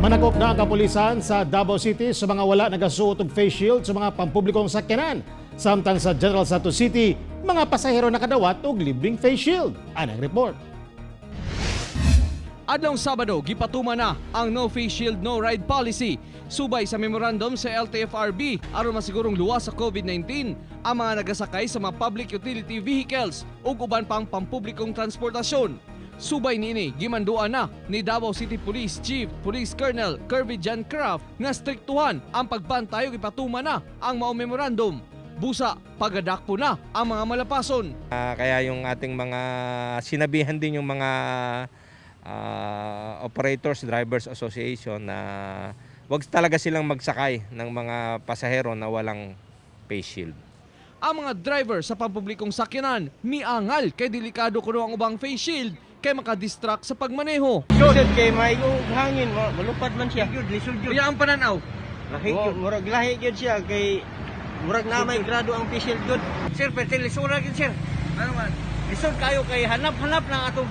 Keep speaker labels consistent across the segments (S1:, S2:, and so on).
S1: Manakop na ang kapulisan sa Davao City sa mga wala nagasuot og face shield sa mga pampublikong sakyanan. Samtang sa General Santos City, mga pasahero nakadawat og libreng face shield. Anang report.
S2: Adlong Sabado, gipatuma na ang No Face Shield, No Ride policy. Subay sa memorandum sa LTFRB aron masigurong luwas sa COVID-19 ang mga nagasakay sa mga public utility vehicles ug uban pang pampublikong transportasyon. Subay niini, gimanduan na ni Davao City Police Chief Police Colonel Kirby John Craft nga striktuhan ang pagbantay ug ipatuma na ang mao memorandum. Busa, pagadakpo na ang mga malapason.
S3: Kaya yung ating mga sinabihan din yung mga operators, drivers association na wag talaga silang magsakay ng mga pasahero na walang face shield.
S2: Ang mga driver sa pampublikong sakyanan miangal kay delikado kuno ang ubang face shield kay makadistract sa pagmaneho.
S4: Sud kay may hangin, malupad man siya. Lisod yun.
S2: Kaya ang pananaw,
S4: Murag lahi yun siya kay murag na may grado ang facial good. Sir, pero lisura yun sir.
S2: ano man?
S4: Lisod kayo kay hanap-hanap ng atong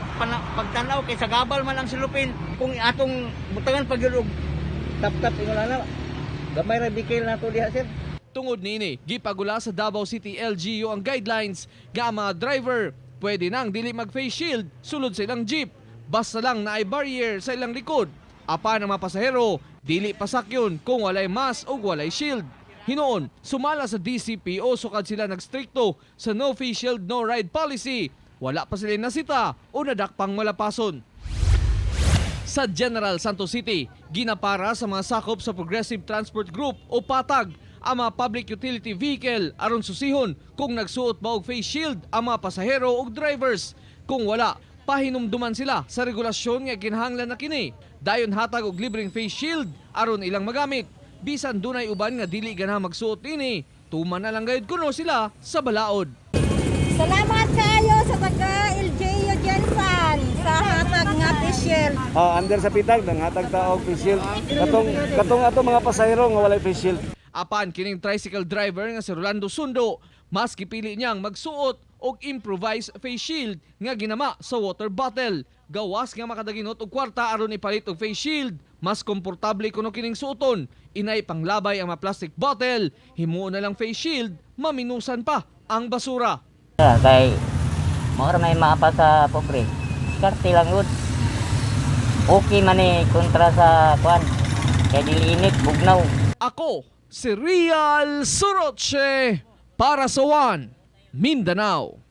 S4: pagtanaw kay sa gabal man ang silupin. Kung atong butangan pag yun tap-tap wala na. Gamay ra bikil na to diha sir.
S2: Tungod niini, gipagula sa Davao City LGU ang guidelines nga ang mga driver pwede nang dili mag-face shield sulod sa ilang jeep. Basta lang na ay barrier sa ilang likod. Apan ang mga pasahero, dili pasakyon kung walay mask o walay shield. Hinoon, sumala sa DCPO sukad sila nagstrikto sa no face shield, no ride policy. Wala pa sila nasita o nadakpang malapason. Sa General Santos City, ginapara sa mga sakop sa Progressive Transport Group o PATAG ang mga public utility vehicle aron susihon kung nagsuot ba og face shield ang mga pasahero ug drivers. Kung wala, pahinumduman sila sa regulasyon nga kinahanglan na kini. Dayon hatag og libreng face shield aron ilang magamit. Bisan dunay uban nga dili ganahan magsuot ini, tuman na lang gayud kuno sila sa balaod.
S5: Salamat kayo sa taga-LGU Jensan sa hatag nga official.
S6: Under sa pitag nang hatag ta og face shield. Katong ato mga pasahero nga walay face shield.
S2: Apan kining tricycle driver nga si Rolando Sundo, mas gipili niyang magsuot og improvised face shield nga ginama sa water bottle. Gawas nga makadaginot og kwarta aron ipalit og face shield. Mas komportable kuno kining suoton. Inay panglabay ang mga plastic bottle, himuon na lang face shield, maminusan pa ang basura.
S7: Kay mora may maapa sa pobre. Karte lang yun. Okay man eh kontra sa kwan. Kaya dili init, bugnaw.
S2: Ako, si Real Soroche para sa One Mindanao.